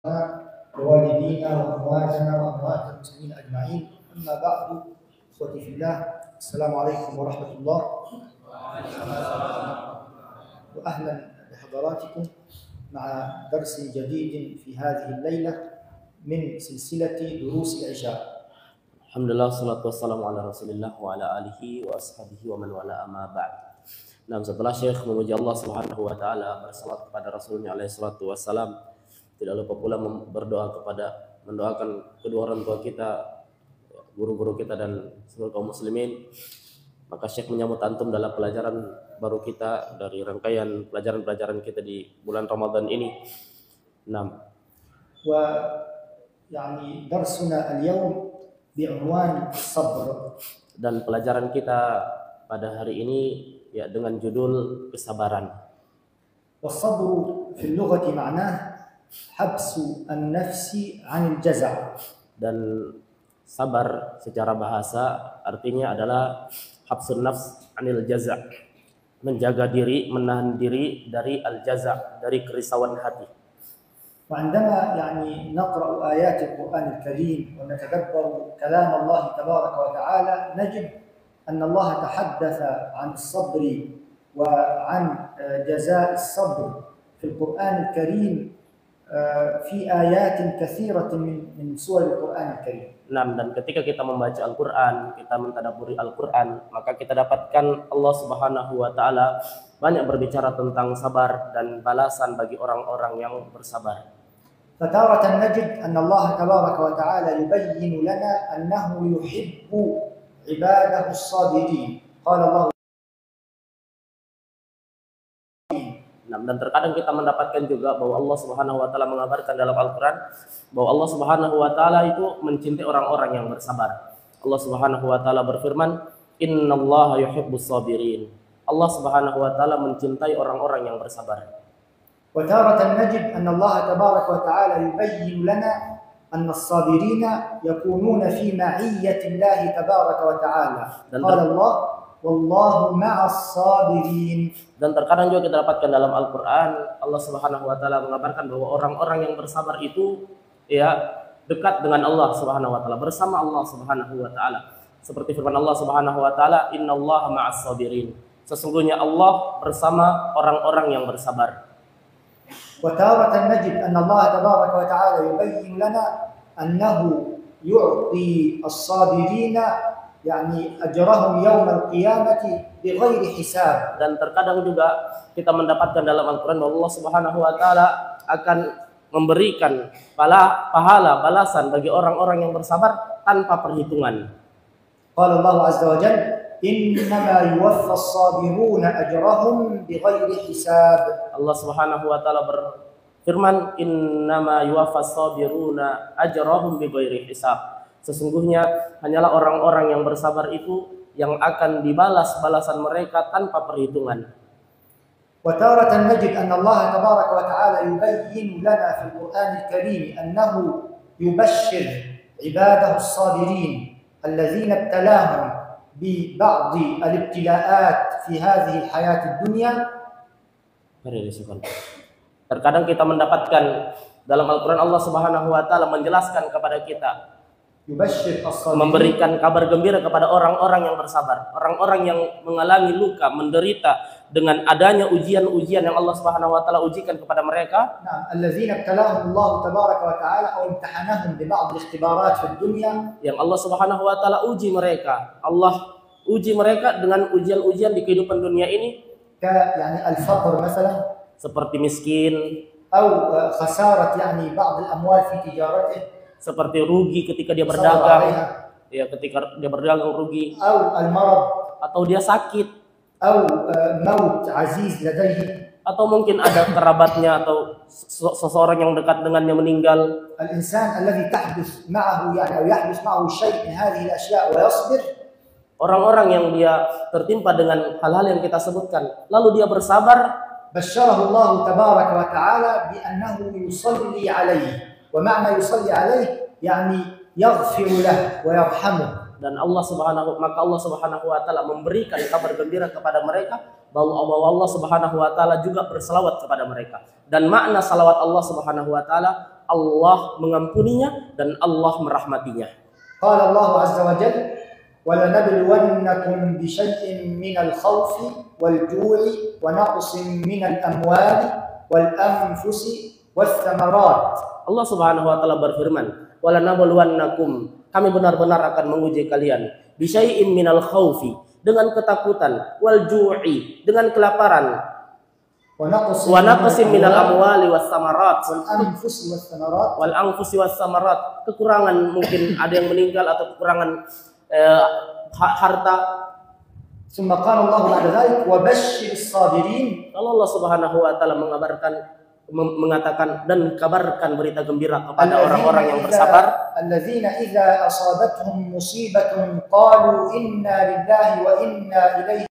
ووالدينا وأمواتنا وأموات المسلمين أجمعين. أما بعد، إخوتي في الله، السلام عليكم ورحمة الله وأهلا بحضراتكم مع درس جديد في هذه الليلة من سلسلة دروس العشاء. Alhamdulillah, salatu wassalamu ala rasulillah wa ala alihi wa ashabihi wa man wala amma ba'd. Nah, setelah Syekh memuji Allah subhanahu wa ta'ala, bersalat kepada Rasulnya alaihi salatu wassalam, tidak lupa pula mendoakan kedua orang tua kita, guru-guru kita dan seluruh kaum muslimin. Maka Syekh menyambut antum dalam pelajaran baru kita dari rangkaian pelajaran-pelajaran kita di bulan Ramadan ini. Darsuna al-yawm bi'unwan as-sabr. Dan pelajaran kita pada hari ini ya dengan judul kesabaran. Was-sabru fil lughati ma'nah habsu an-nafsi 'anil jaza'. Dan sabar secara bahasa artinya adalah habsun nafs 'anil jaza', menjaga diri, menahan diri dari al-jaza', dari kerisauan hati. وعندما نقرأ آيات القرآن الكريم ونتدبر كلام الله تبارك وتعالى نجد أن الله تحدث عن الصبر وعن جزاء الصبر في القرآن الكريم في آيات كثيرة من سور القرآن الكريم. Dan ketika kita membaca Al-Quran, kita mentadabburi Al-Quran, maka kita dapatkan Allah Subhanahu wa ta'ala banyak berbicara tentang sabar dan balasan bagi orang-orang yang bersabar. فتارة نجد أن الله تبارك وتعالى يبين لنا أنه يحب عباده الصابرين. قال الله. Dan terkadang kita mendapatkan juga bahwa Allah Subhanahu wa ta'ala mengabarkan dalam Al-Quran bahwa Allah Subhanahu wa ta'ala itu mencintai orang-orang yang bersabar. Allah Subhanahu wa ta'ala berfirman, "Innallaha yuhibbus sabirin." Allah Subhanahu wa ta'ala mencintai orang-orang yang bersabar. وتارة نجد أن الله تبارك وتعالى يبين لنا أن الصابرين يكونون في معية الله تبارك وتعالى. قال الله والله مع الصابرين. Dan terkadang juga kita dapatkan dalam Al-Quran Allah Subhanahu wa ta'ala mengabarkan bahwa orang-orang yang bersabar itu ya dekat dengan Allah Subhanahu wa ta'ala, bersama Allah Subhanahu wa ta'ala. Seperti firman Allah Subhanahu wa ta'ala, "Innallaha ma'as sabirin." Sesungguhnya Allah bersama orang-orang yang bersabar. وتارة نجد أن الله تبارك وتعالى يبين لنا أنه يعطي الصابرين أجرهم يوم القيامة بغير حساب. Dan terkadang juga kita mendapatkan dalam Al-Quran bahwa Allah Subhanahu wa ta'ala akan memberikan pahala balasan bagi orang-orang yang bersabar tanpa perhitungan. قال الله عز وجل إنما يوفى الصابرون أجرهم بغير حساب. Allah Subhanahu wa ta'ala berfirman, "Innama yuwaffas sabiruna ajrahum bighairi hisab." Sesungguhnya hanyalah orang-orang yang bersabar itu yang akan dibalas balasan mereka tanpa perhitungan. وتارة نجد أن الله تبارك وتعالى يبين لنا في القرآن الكريم أنه يبشر عباده الصابرين الذين ابتلاهم ببعض الابتلاءات في هذه الحياة الدنيا. Terkadang kita mendapatkan dalam Al-Quran Allah Subhanahu wa ta'ala menjelaskan kepada kita, memberikan kabar gembira kepada orang-orang yang bersabar, orang-orang yang mengalami luka, menderita dengan adanya ujian-ujian yang Allah Subhanahu wa ta'ala ujikan kepada mereka. Alladzina ibtalahum Allah tabaraka wa ta'ala aw imtahanahum bi ba'd al-ikhtibarat fid dunya. Yang Allah Subhanahu wa ta'ala uji mereka. Allah uji mereka dengan ujian-ujian di kehidupan dunia ini. Al-faqr مثلا, seperti miskin, atau khasarat ba'd al-amwal fi tijaratih, seperti rugi ketika dia berdagang, ya ketika dia berdagang rugi, atau al-marad, atau dia sakit, atau maut aziz ladayhi, atau mungkin ada kerabatnya atau seseorang yang dekat dengannya meninggal. Al-insan alladhi tahdus ma'ahu aw yahdus ma'ahu syai' min hadhihi al-ashya' wa yasbir. Orang-orang yang dia tertimpa dengan hal-hal yang kita sebutkan, lalu dia bersabar. Basyarahu Allah tabaraka wa ta'ala bi annahu yusalli alaihi. Wa ma'na yusalli alaihi yaghfiru lahu wa yarhamuhu. Dan Allah Subhanahu wa ta'ala memberikan kabar gembira kepada mereka bahwa Allah Subhanahu wa ta'ala juga berselawat kepada mereka. Dan makna salawat Allah Subhanahu wa ta'ala, Allah mengampuninya dan Allah merahmatinya. Qala Allah azza wa jalla وَلَنَبْلُوَنَّكُمْ بِشَيْءٍ مِنَ الْخَوْفِ وَالْجُوعِ وَنَقْصٍ مِنَ الْأَمْوَالِ وَالْأَنْفُسِ وَالثَّمَرَاتِ. Allah Subhanahu wa taala berfirman, "Walanabluwannakum," kami benar-benar akan menguji kalian, bisyai'in minal khaufi, dengan ketakutan, wal ju'i, dengan kelaparan, wa naqsin minal amwali was samarat, wal anfusi was samarat, kekurangan, mungkin ada yang meninggal atau kekurangan harta. Summa qala Allah ba'da dzalik wa basyyiris sabirin. Kalau Allah Subhanahu wa taala mengatakan dan kabarkan berita gembira kepada orang-orang yang bersabar, alladzina idza asabatuhum musibatun qalu inna lillahi wa inna ilaihi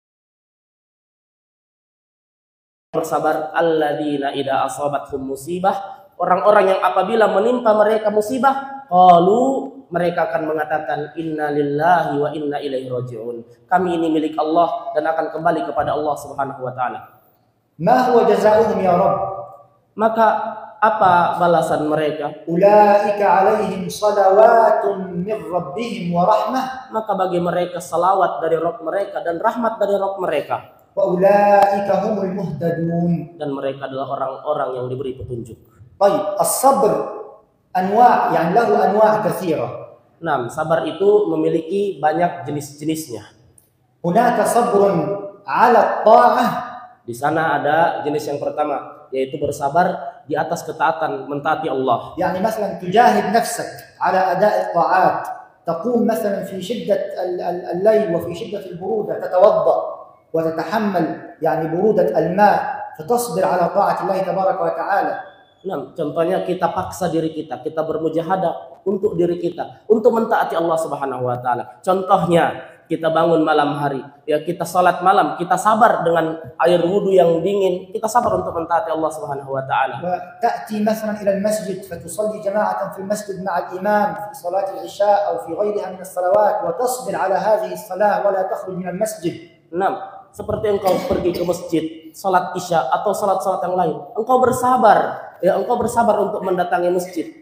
bersabar, alladzina idza asabatuhum musibah, orang-orang yang apabila menimpa mereka musibah, qalu, mereka akan mengatakan inna lillahi wa inna ilaihi raji'un, kami ini milik Allah dan akan kembali kepada Allah Subhanahu wa taala. Ma huwa jazaohum ya Rabb? Maka apa balasan mereka? Ulaika alaihim salawatun min rabbihim wa rahmah. Maka bagi mereka salawat dari Rabb mereka dan rahmat dari Rabb mereka. Wa ulaika humul muhtadun. Dan mereka adalah orang-orang yang diberi petunjuk. Baik, as-sabr anwa', yani lahu anwa' katsira. Nah, sabar itu memiliki banyak jenis-jenisnya. Hunaka sabrun 'ala at-tha'ah. Di sana ada jenis yang pertama, yaitu bersabar di atas ketaatan, mentaati Allah. Yani مثلا تجاهد نفسك على أداء الطاعات، تقوم مثلا في شدة الليل وفي شدة البرودة تتوضأ وتتحمل يعني برودة الماء فتصبر على طاعة الله تبارك وتعالى. Nah, contohnya kita paksa diri kita bermujahadah untuk diri kita, untuk mentaati Allah Subhanahu wa taala. Contohnya, kita bangun malam hari, ya kita salat malam, kita sabar dengan air wudu yang dingin, kita sabar untuk mentaati Allah Subhanahu wa taala. وتأتي مثلا إلى المسجد فتصلي جماعة في المسجد مع الإمام في صلاة العشاء أو في غيرها من الصلوات وتصبر على هذه الصلاة ولا تخرج من المسجد. Nah, seperti engkau pergi ke masjid, salat isya atau salat-salat yang lain, engkau bersabar, ya engkau bersabar untuk mendatangi masjid.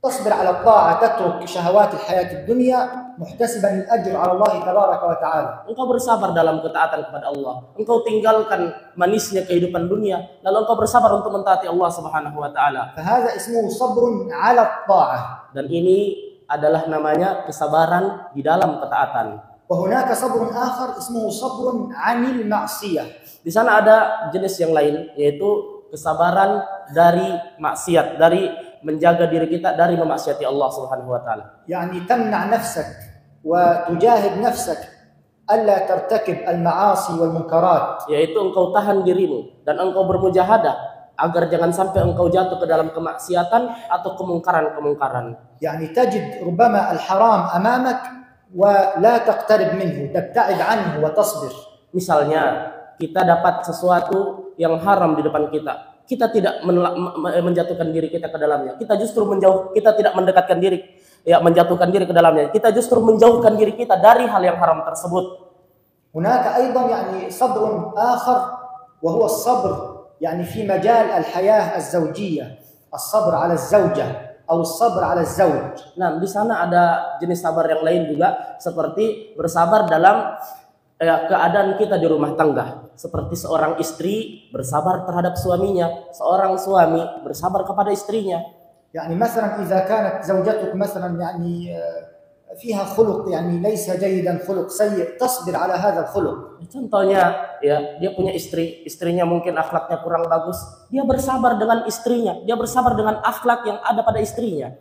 تصبر على الطاعة، تترك شهوات الحياة الدنيا محتسبا الأجر على الله تبارك وتعالى. Engkau bersabar dalam ketaatan kepada Allah. Engkau tinggalkan manisnya kehidupan dunia, lalu engkau bersabar untuk mentaati Allah Subhanahu wa taala. فهذا اسمه صبر على الطاعة. Dan ini adalah namanya kesabaran di dalam ketaatan. وهناك صبر آخر اسمه صبر عن المعصية. Di sana ada jenis yang lain, yaitu kesabaran dari maksiat, dari menjaga diri kita dari memaksiati Allah Subhanahu wa taala. يعني تمنع نفسك وتجاهد نفسك ألا ترتكب المعاصي والمنكرات. Yaitu engkau tahan dirimu dan engkau bermujahadah agar jangan sampai engkau jatuh ke dalam kemaksiatan atau kemungkaran-kemungkaran. يعني تجد ربما الحرام أمامك ولا تقترب منه، تبتعد عنه وتصبر. Misalnya, kita dapat sesuatu yang haram di depan kita. Kita tidak menjatuhkan diri kita ke dalamnya. Kita justru kita tidak mendekatkan diri, ya menjatuhkan diri ke dalamnya. Kita justru menjauhkan diri kita dari hal yang haram tersebut. هناك أيضا يعني صبر آخر وهو الصبر يعني في مجال الحياة الزوجية، الصبر على الزوجة أو الصبر على الزوج. Nah, di sana ada jenis sabar yang lain juga, seperti bersabar dalam keadaan kita di rumah tangga, seperti seorang istri bersabar terhadap suaminya, seorang suami bersabar kepada istrinya. يعني مثلا إذا كانت زوجتك مثلا يعني فيها خلق يعني ليس جيدا، خلق سيء، تصبر على هذا الخلق. Contohnya, ya dia punya istrinya mungkin akhlaknya kurang bagus, dia bersabar dengan istrinya, dia bersabar dengan akhlak yang ada pada istrinya.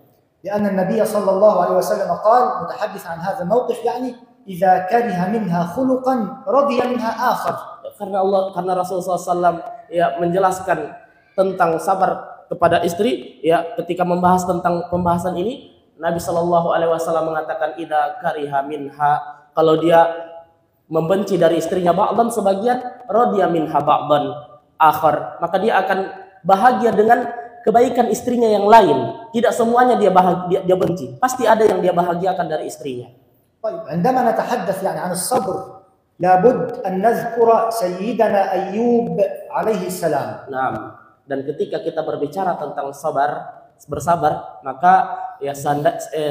لأن النبي صلى الله عليه وسلم قال متحدث عن هذا الموقف يعني إذا كره منها خلقا رضي منها آخر. Karena Rasulullah SAW ya menjelaskan tentang sabar kepada istri, ya ketika membahas tentang pembahasan ini, Nabi Shallallahu Alaihi Wasallam mengatakan idza kariha minha, kalau dia membenci dari istrinya ba'dan sebagian, radiya minha ba'dan akhar, maka dia akan bahagia dengan kebaikan istrinya yang lain. Tidak semuanya dia benci, pasti ada yang dia bahagiakan dari istrinya. طيب عندما نتحدث يعني عن الصبر لابد أن نذكر سيدنا أيوب عليه السلام. Nah, dan ketika kita berbicara tentang sabar, bersabar, maka ya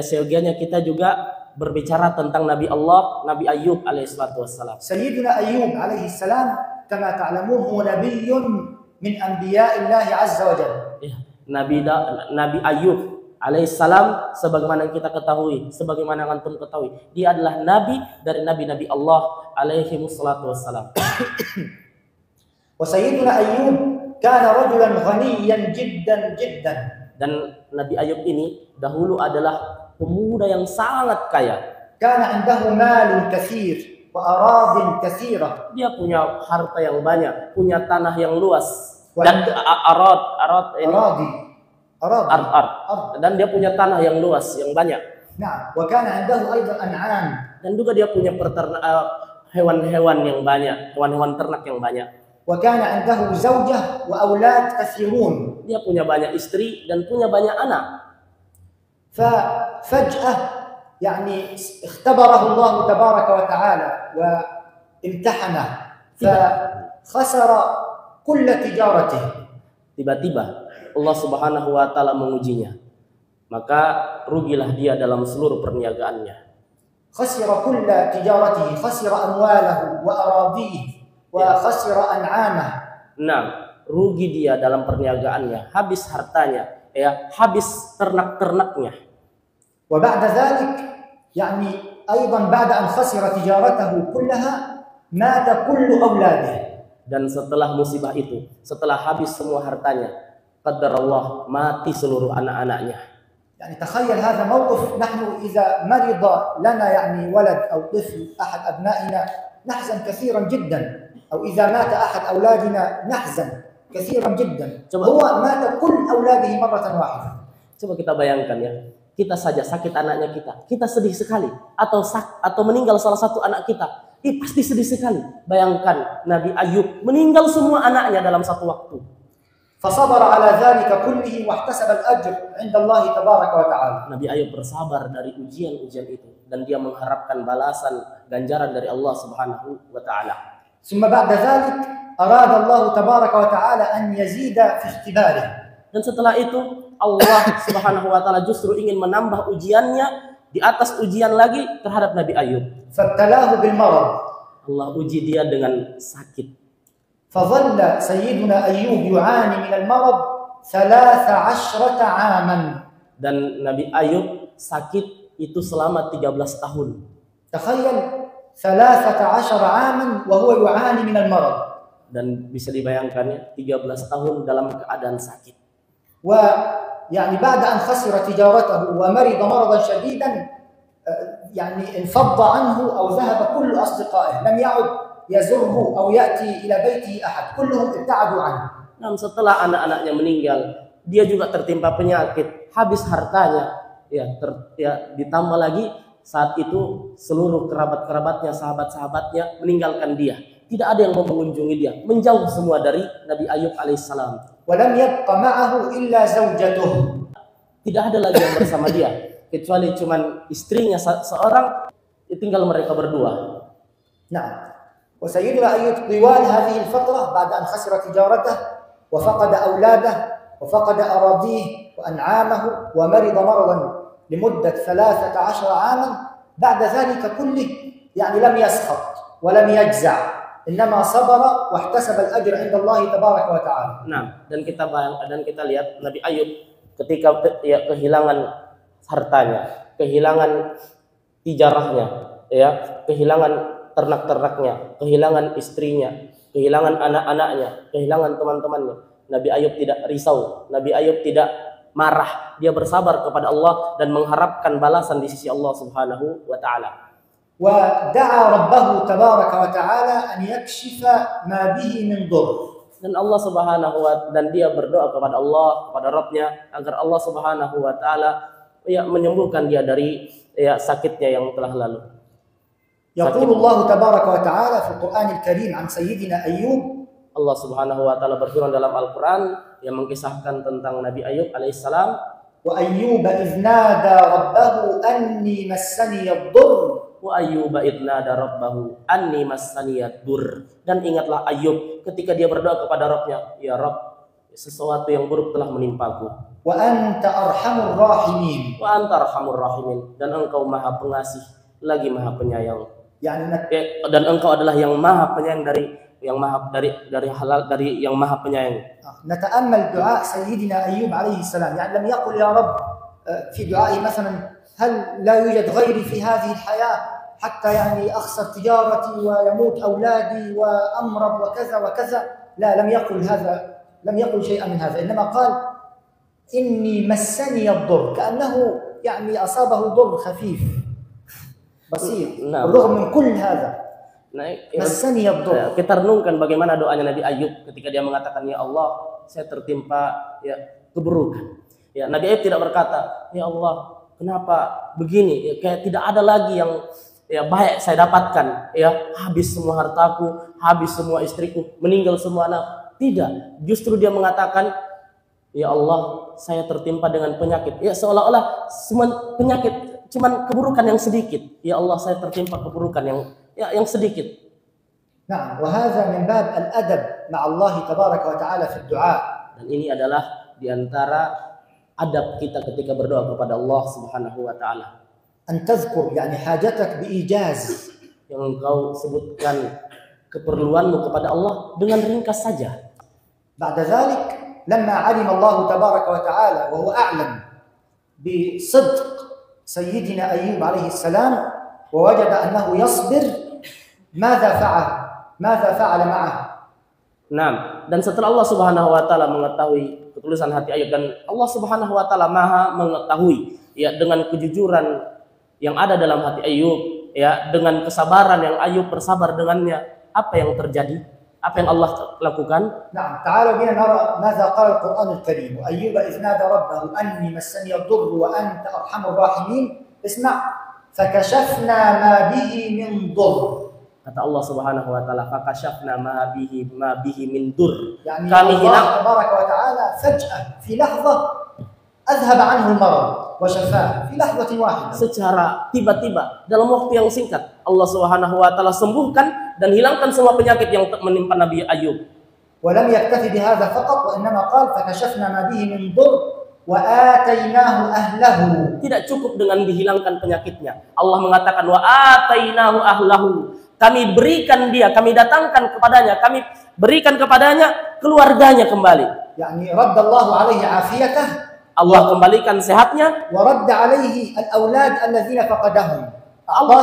seyogianya kita juga berbicara tentang Nabi Allah, Nabi Ayub alaihissalatu wassalam. Sayyidina Ayyub alaihissalam kama ta'lamun huwa nabiyyun min anbiya'illahi azza wa jalla. Ya, Nabi Ayub alaihissalam, sebagaimana kita ketahui, sebagaimana antum ketahui, dia adalah nabi dari nabi-nabi Allah alaihi wassalatu wassalam. Wa sayyidina Ayyub kana rajulan ghaniyan jiddan. Dan Nabi Ayub ini dahulu adalah pemuda yang sangat kaya. Kana indahu malun katsir wa aradin katsira. Dia punya harta yang banyak, punya tanah yang luas. Dan arad ini ard. Dan dia punya tanah yang luas, yang banyak. Nah, wa kana indahu aidan an'am. Dan juga dia punya hewan-hewan yang banyak, hewan-hewan ternak yang banyak. Wa kana indahu zawjah wa aulad katsirun. Dia punya banyak istri dan punya banyak anak. ففجأة يعني اختبره الله تبارك وتعالى وامتحنه فخسر كل تجارته. Tiba-tiba Allah Subhanahu wa taala mengujinya. Maka rugilah dia dalam seluruh perniagaannya. خسر كل تجارته، خسر أمواله وأراضيه وخسر أنعامه. Nah, rugi dia dalam perniagaannya, habis hartanya, ya, habis ternak-ternaknya. وبعد ذلك يعني أيضا بعد أن خسر تجارته كلها مات كل أولاده. Dan setelah musibah itu, setelah habis semua hartanya, qadarullah, mati seluruh anak-anaknya. يعني تخيل هذا موقف، نحن إذا مرض لنا يعني ولد أو طفل أحد أبنائنا نحزن كثيرا جدا، أو إذا مات أحد أولادنا نحزن كثيرا جدا. هو مات كل أولاده مرة واحدة. Coba kita bayangkan ya, kita saja sakit anaknya kita sedih sekali, atau meninggal salah satu anak kita, pasti sedih sekali. Bayangkan Nabi Ayub meninggal semua anaknya dalam satu waktu. فصبر على ذلك كله واحتسب الأجر عند الله تبارك وتعالى. Nabi Ayub bersabar dari ujian-ujian itu dan dia mengharapkan balasan ganjaran dari Allah Subhanahu wa taala. ثم بعد ذلك أراد الله تبارك وتعالى أن يزيد في اختباره. Dan setelah itu Allah Subhanahu wa taala justru ingin menambah ujiannya di atas ujian lagi terhadap Nabi Ayub. فابتلاه بالمرض. Allah uji dia dengan sakit. فظل سيدنا أيوب يعاني من المرض 13 عاما. Dan Nabi Ayub sakit itu selama 13 tahun. تخيل 13 عاما وهو يعاني من المرض. Dan bisa dibayangkan ya, 13 tahun dalam keadaan sakit. ويعني بعد أن خسر تجارته ومرض مرضا شديدا يعني انفض عنه أو ذهب كل أصدقائه، لم يعد يزوره أو يأتي إلى بيته أحد، كلهم ابتعدوا عنه. Nah, setelah anak-anaknya meninggal, dia juga tertimpa penyakit, habis hartanya, ditambah lagi saat itu seluruh kerabat-kerabatnya, sahabat-sahabatnya meninggalkan dia. Tidak ada yang mau mengunjungi dia, menjauh semua dari Nabi Ayub alaihissalam. ولم يبق معه إلا زوجته. Tidak ada lagi yang bersama dia, kecuali cuman istrinya seorang, tinggal mereka berdua. نعم. وسيدنا أيوب طوال هذه الفترة بعد أن خسر تجارته وفقد أولاده وفقد أراضيه وأنعامه ومرض مرضا لمدة 13 عاما، بعد ذلك كله يعني لم يسخط ولم يجزع، إنما صبر واحتسب الأجر عند الله تبارك وتعالى. Nah, dan kita lihat Nabi Ayub ketika kehilangan hartanya, kehilangan tijarahnya, kehilangan ternak-ternaknya, kehilangan istrinya, kehilangan anak-anaknya, kehilangan teman-temannya. Nabi Ayub tidak risau, Nabi Ayub tidak marah. Dia bersabar kepada Allah dan mengharapkan balasan di sisi Allah Subhanahu wa taala. ودعا ربه تبارك وتعالى أن يكشف ما به من ضر. Dan Allah Subhanahu wa dan dia berdoa kepada Allah, kepada Rabbnya, agar Allah Subhanahu wa taala menyembuhkan dia dari sakitnya yang telah lalu. يقول الله تبارك وتعالى في القرآن الكريم عن سيدنا أيوب. Allah Subhanahu wa taala berfirman dalam Al-Qur'an yang mengisahkan tentang Nabi Ayub alaihissalam. Wa ayyuba idh nada rabbahu anni massani ad-durr. Wa ayyuba idh nada rabbahu anni massani ad-durr. Dan ingatlah Ayub ketika dia berdoa kepada Rabbnya, ya Rabb, sesuatu yang buruk telah menimpaku. wa anta arhamur rahimin. Wa anta arhamur rahimin, dan engkau maha pengasih lagi maha penyayang. Dan engkau adalah yang maha penyayang dari yang maha penyayang. نتأمل دعاء سيدنا أيوب عليه السلام، يعني لم يقل يا رب في دعائه مثلا هل لا يوجد غيري في هذه الحياة حتى يعني أخسر تجارتي ويموت أولادي وأمرض وكذا وكذا. لا، لم يقل هذا، لم يقل شيئا من هذا، إنما قال إني مسني الضر، كأنه يعني أصابه ضر خفيف بسيط بالرغم من كل هذا. مسني الضر. Kita renungkan bagaimana doanya Nabi Ayub ketika dia mengatakan, ya Allah, saya tertimpa ya keburukan. Ya, Nabi Ayub tidak berkata, ya Allah, kenapa begini? Ya, kayak tidak ada lagi yang ya baik saya dapatkan. Ya, habis semua hartaku, habis semua istriku, meninggal semua anak. Tidak. Justru dia mengatakan, ya Allah, saya tertimpa dengan penyakit. Ya, seolah-olah semua penyakit cuman keburukan yang sedikit. Ya Allah, saya tertimpa keburukan yang sedikit. Nah, وهذا من باب الأدب مع الله تبارك وتعالى في الدعاء. Dan ini adalah diantara adab kita ketika berdoa kepada Allah Subhanahu wa taala. أن تذكر يعني حاجتك بإيجاز. Yang engkau sebutkan keperluanmu kepada Allah dengan ringkas saja. بعد ذلك لما علم الله تبارك وتعالى وهو أعلم بصدق سيدنا أيوب عليه السلام ووجد أنه يصبر، ماذا فعل معه؟ Nah, dan setelah Allah Subhanahu wa taala mengetahui ketulusan hati Ayub, dan Allah Subhanahu wa taala Maha mengetahui ya dengan kejujuran yang ada dalam hati Ayub, ya dengan kesabaran yang Ayub bersabar dengannya, apa yang terjadi? Apa yang Allah lakukan? Nah, ta'ala bina nara madza qala al-Qur'an al-Karim. Wa Ayyuba idh nada rabbahu anni massani ad-durru wa anta arhamur rahimin. Isma' fakashafna ma bihi min durr. Kata Allah Subhanahu wa taala, fakashafna ma bihi min durr. Yani Allah tabaraka wa taala faj'ah fi lahdhah adhhab anhu al-marad wa shafaa fi lahdatin wahidah. Secara tiba-tiba dalam waktu yang singkat Allah Subhanahu wa taala sembuhkan dan hilangkan semua penyakit yang menimpa Nabi Ayub. Wa lam yaktafi bihadza faqat wa innama qala fakashafna ma bihi min durr wa atainahu ahlahu. Tidak cukup dengan dihilangkan penyakitnya. Allah mengatakan wa atainahu ahlahu. Kami berikan dia, kami datangkan kepadanya, kami berikan kepadanya keluarganya kembali. Yani raddallahu alaihi afiyatah. Allah kembalikan sehatnya. Wa radda alaihi al-aulad alladzina faqadahum. Allah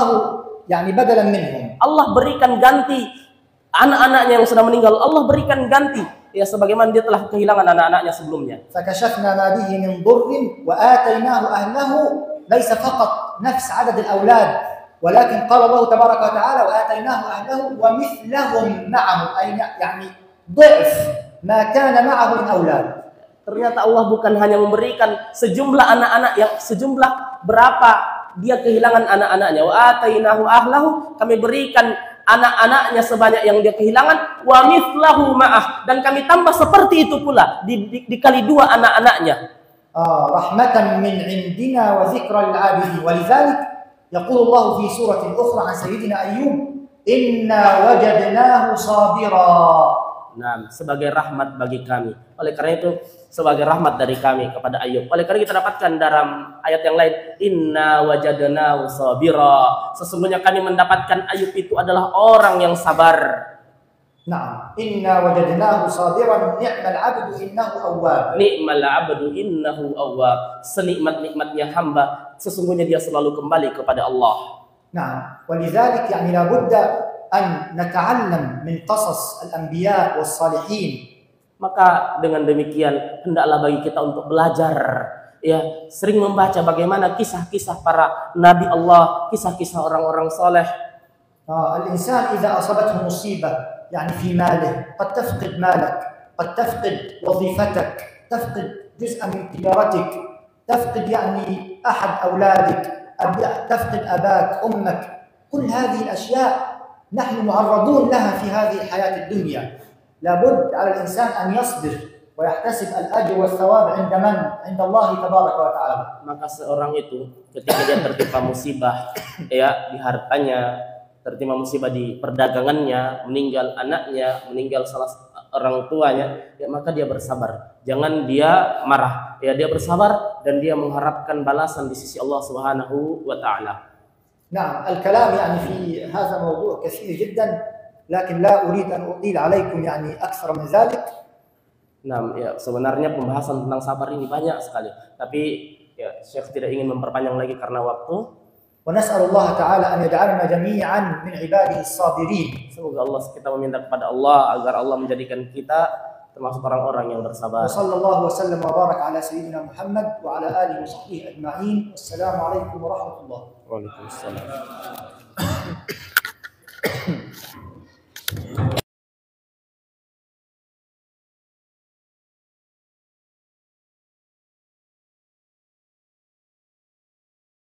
yani badalan minhum. Allah berikan ganti anak-anaknya yang sudah meninggal. Allah berikan ganti ya sebagaimana dia telah kehilangan anak-anaknya sebelumnya. Fakashafna ma bihi min dhurrin wa atainahu ahlahu laysa faqat nafs adad al-aulad. ولكن قال الله تبارك وتعالى وآتيناه أهله ومثلهم معهم أي يعني ضعف ما كان معه من أولاد. Ternyata Allah bukan hanya memberikan sejumlah anak-anak yang sejumlah berapa dia kehilangan anak-anaknya. Wa atainahu ahlahu, kami berikan anak-anaknya sebanyak yang dia kehilangan. Wa mithlahu ma'ah, dan kami tambah seperti itu pula dikali dua anak-anaknya. Rahmatan min indina wa dzikra lil 'abidin. Walidzalik يقول الله في سورة أخرى عن سيدنا أيوب إنا وجدناه صابرا. Nah, sebagai rahmat bagi kami. Oleh karena itu, sebagai rahmat dari kami kepada Ayub. Oleh karena kita dapatkan dalam ayat yang lain, inna wajadnahu sabira. Sesungguhnya kami mendapatkan Ayub itu adalah orang yang sabar. Nah, inna wajadnahu sabiran ni'mal 'abdu innahu awwab. Ni'mal 'abdu innahu awwab. Senikmat-nikmatnya hamba, sesungguhnya dia selalu kembali kepada Allah. Nah, walidzalik yani la budda an nata'allam min qasas al-anbiya was-salihin. Maka dengan demikian hendaklah bagi kita untuk belajar, ya, sering membaca bagaimana kisah-kisah para nabi Allah, kisah-kisah orang-orang saleh. Al-insan idza asabathu musibah يعني في ماله قد تفقد مالك، قد تفقد وظيفتك، تفقد جزءا من تجارتك، تفقد يعني أحد أولادك، تفقد أباك، أمك. كل هذه الأشياء نحن معرضون لها في هذه الحياة الدنيا. لابد على الإنسان أن يصبر ويحتسب الأجر والثواب عند من؟ عند الله تبارك وتعالى. Maka seorang itu ketika dia tertimpa musibah ya di hartanya, tertimpa musibah di perdagangannya, meninggal anaknya, meninggal salah orang tuanya, ya maka dia bersabar. Jangan dia marah, ya dia bersabar dan dia mengharapkan balasan di sisi Allah Subhanahu wa taala. نعم الكلام يعني في هذا موضوع كثير جدا لكن لا أريد أن أطيل عليكم يعني أكثر من ذلك. Nah, ya sebenarnya pembahasan tentang sabar ini banyak sekali, tapi ya Syekh tidak ingin memperpanjang lagi karena waktu. ونسأل الله تعالى أن يجعلنا جميعا من عباده الصابرين. Semoga kita meminta kepada Allah agar Allah menjadikan kita termasuk orang-orang yang bersabar. وصلى الله وسلم وبارك على سيدنا محمد وعلى آله وصحبه أجمعين. والسلام عليكم ورحمة الله. Waalaikumsalam.